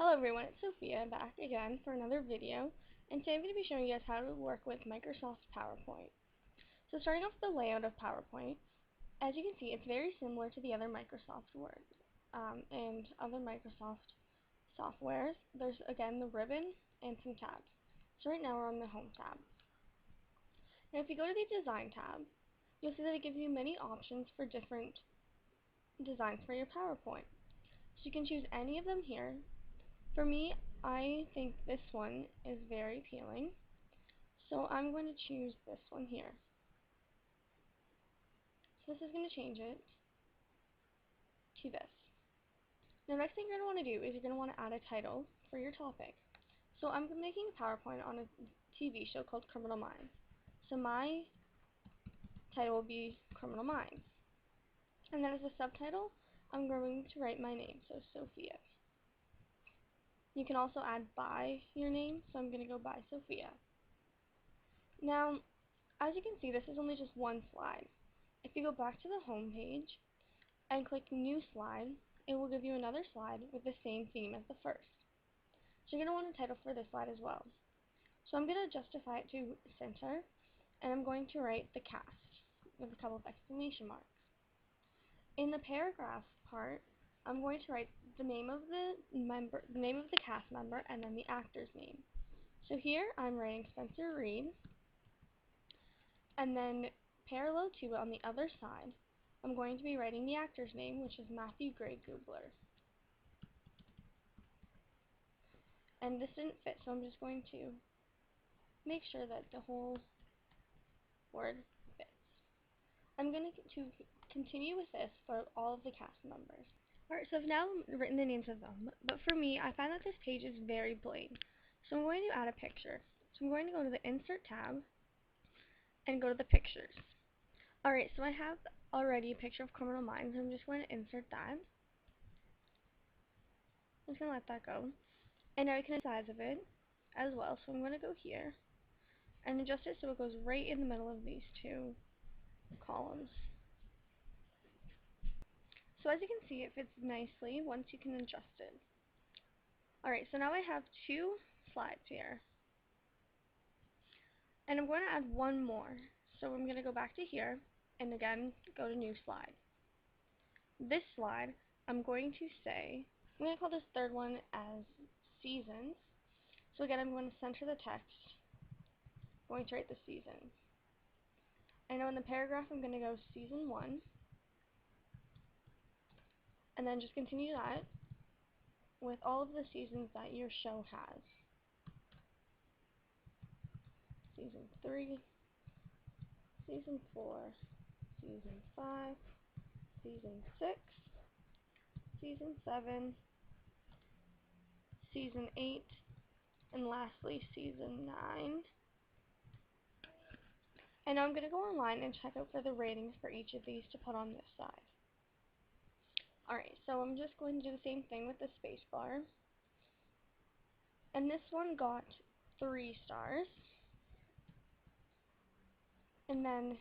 Hello everyone, it's Sophia back again for another video, and today I'm going to be showing you guys how to work with Microsoft PowerPoint. So starting off with the layout of PowerPoint, as you can see it's very similar to the other Microsoft Word and other Microsoft softwares. There's again the ribbon and some tabs. So right now we're on the Home tab. Now if you go to the Design tab, you'll see that it gives you many options for different designs for your PowerPoint. So you can choose any of them here. For me, I think this one is very appealing, so I'm going to choose this one here. So this is going to change it to this. Now, next thing you're going to want to do is you're going to want to add a title for your topic. So I'm making a PowerPoint on a TV show called Criminal Minds. So my title will be Criminal Minds. And then as a subtitle, I'm going to write my name, so Sophia. You can also add by your name, so I'm going to go by Sophia. Now, as you can see, this is only just one slide. If you go back to the home page and click New Slide, it will give you another slide with the same theme as the first. So you're going to want a title for this slide as well. So I'm going to justify it to center, and I'm going to write The Cast with a couple of exclamation marks. In the paragraph part, I'm going to write the name of the cast member, and then the actor's name. So here I'm writing Spencer Reid, and then parallel to it on the other side, I'm going to be writing the actor's name, which is Matthew Gray Gubler. And this didn't fit, so I'm just going to make sure that the whole word fits. I'm going to continue with this for all of the cast members. Alright, so I've now written the names of them, but for me, I find that this page is very plain. So I'm going to add a picture. So I'm going to go to the Insert tab and go to the Pictures. Alright, so I have already a picture of Criminal Minds, so I'm just going to insert that. I'm just going to let that go. And now you can adjust the size of it as well, so I'm going to go here and adjust it so it goes right in the middle of these two columns. So as you can see, it fits nicely once you can adjust it. Alright, so now I have two slides here. And I'm going to add one more. So I'm going to go back to here, and again, go to New Slide. This slide, I'm going to call this third one as Seasons. So again, I'm going to center the text, going to write the season. And now in the paragraph, I'm going to go Season 1, and then just continue that with all of the seasons that your show has. Season 3, Season 4, Season 5, Season 6, Season 7, Season 8, and lastly Season 9. And now I'm going to go online and check out for the ratings for each of these to put on this side. Alright, so I'm just going to do the same thing with the spacebar. And this one got 3 stars. And then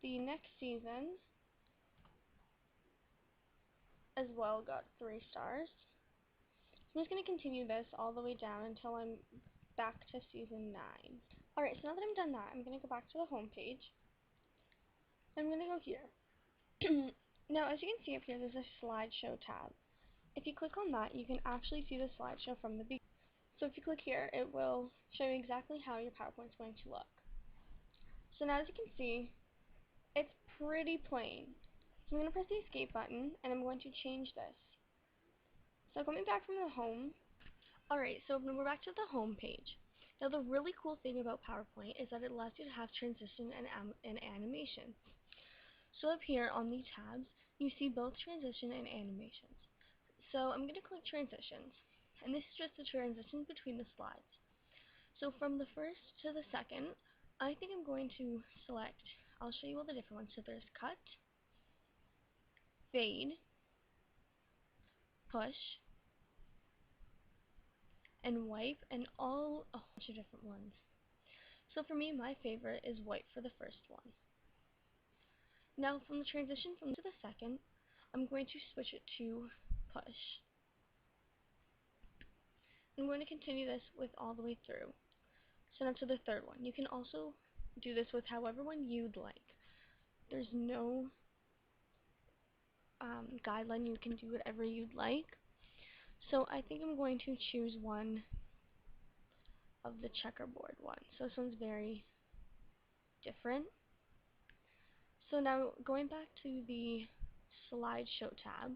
the next season as well got 3 stars. So I'm just going to continue this all the way down until I'm back to Season 9. Alright, so now that I'm done that, I'm going to go back to the home page. I'm going to go here. Now, as you can see up here, there's a slideshow tab. If you click on that, you can actually see the slideshow from the beginning. So if you click here, it will show you exactly how your PowerPoint is going to look. So now as you can see, it's pretty plain. So I'm going to press the escape button, and I'm going to change this. So coming back from the home, alright, so we're back to the home page. Now the really cool thing about PowerPoint is that it allows you to have transition and animation. So up here on the tabs, you see both transition and animations. So I'm going to click transitions, and this is just the transition between the slides. So from the first to the second, I think I'm going to select, I'll show you all the different ones. So there's cut, fade, push, and wipe, and all a bunch of different ones. So for me, my favorite is wipe for the first one. Now from the transition from to the second, I'm going to switch it to push. I'm going to continue this with all the way through. So now to the third one. You can also do this with however one you'd like. There's no guideline. You can do whatever you'd like. So I think I'm going to choose one of the checkerboard one. So this one's very different. So now going back to the slideshow tab,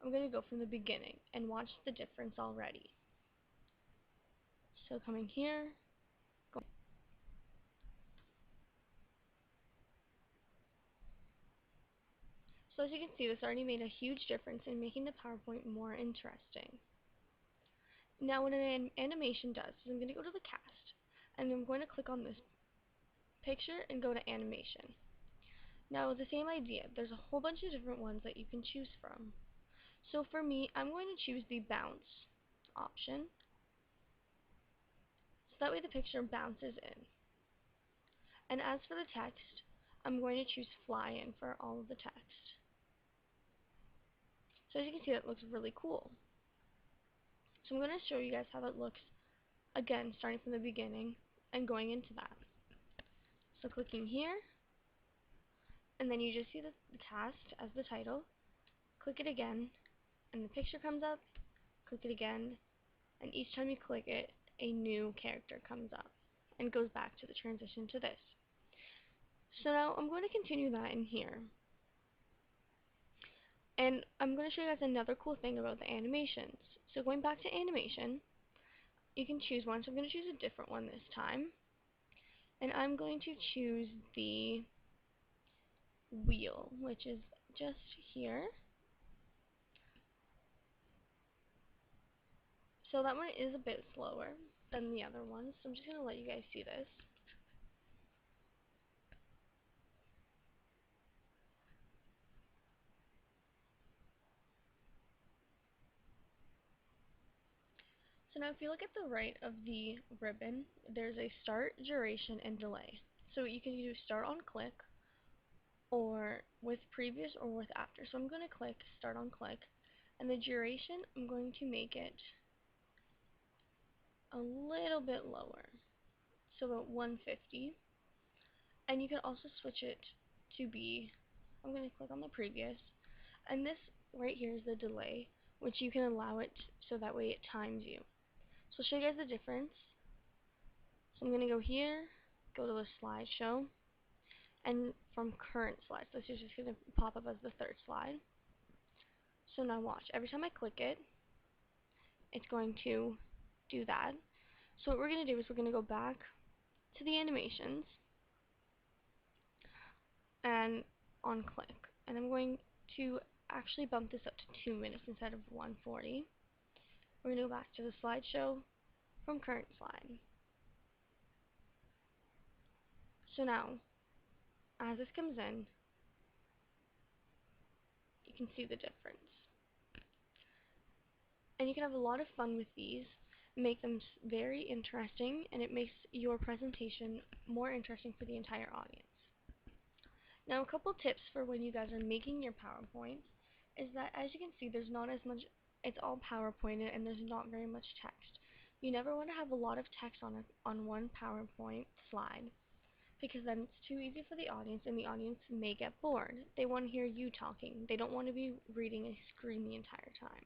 I'm going to go from the beginning and watch the difference already. So coming here, go. So as you can see, this already made a huge difference in making the PowerPoint more interesting. Now what an animation does is I'm going to go to the cast, and I'm going to click on this picture and go to animation. Now the same idea, there's a whole bunch of different ones that you can choose from. So for me, I'm going to choose the bounce option, so that way the picture bounces in. And as for the text, I'm going to choose fly in for all of the text. So as you can see, that looks really cool. So I'm going to show you guys how that looks, again, starting from the beginning and going into that. So clicking here, and then you just see the cast as the title. Click it again, and the picture comes up. Click it again, and each time you click it, a new character comes up and goes back to the transition to this. So now I'm going to continue that in here. And I'm going to show you guys another cool thing about the animations. So going back to animation, you can choose one. So I'm going to choose a different one this time. And I'm going to choose the wheel, which is just here. So that one is a bit slower than the other ones. So I'm just going to let you guys see this. So now if you look at the right of the ribbon, there's a start, duration, and delay. So you can do start on click, or with previous, or with after. So I'm going to click start on click, and the duration, I'm going to make it a little bit lower, so about 150. And you can also switch it to be, I'm going to click on the previous, and this right here is the delay, which you can allow it so that way it times you. So I'll show you guys the difference. So I'm going to go here, go to the slideshow, and from current slide, so this is just going to pop up as the third slide. So now watch, every time I click it, it's going to do that. So what we're going to do is we're going to go back to the animations and on click, and I'm going to actually bump this up to 2 minutes instead of 140. We're going to go back to the slideshow from current slide. So now, as this comes in, you can see the difference. And you can have a lot of fun with these, make them very interesting, and it makes your presentation more interesting for the entire audience. Now a couple tips for when you guys are making your PowerPoint is that, as you can see, there's not as much, it's all PowerPointed and there's not very much text. You never want to have a lot of text on one PowerPoint slide, because then it's too easy for the audience, and the audience may get bored. They want to hear you talking. They don't want to be reading a screen the entire time.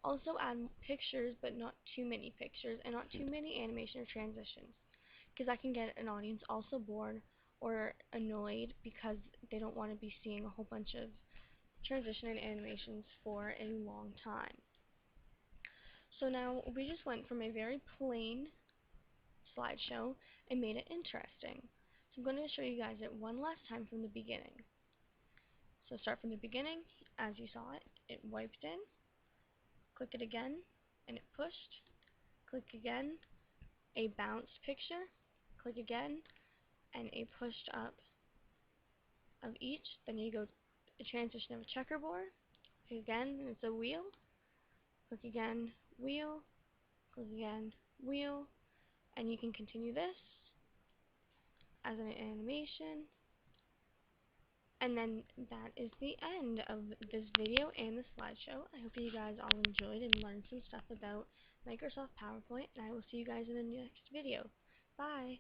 Also add pictures, but not too many pictures, and not too many animation or transitions, because that can get an audience also bored or annoyed because they don't want to be seeing a whole bunch of transition and animations for a long time. So now we just went from a very plain slideshow and made it interesting. So I'm going to show you guys it one last time from the beginning. So start from the beginning. As you saw it, it wiped in. Click it again, and it pushed. Click again, a bounced picture. Click again, and a pushed up of each. Then you go a transition of a checkerboard. Click again, and it's a wheel. Click again, wheel. Click again, wheel. And you can continue this as an animation. And then that is the end of this video and the slideshow. I hope you guys all enjoyed and learned some stuff about Microsoft PowerPoint, and I will see you guys in the next video. Bye!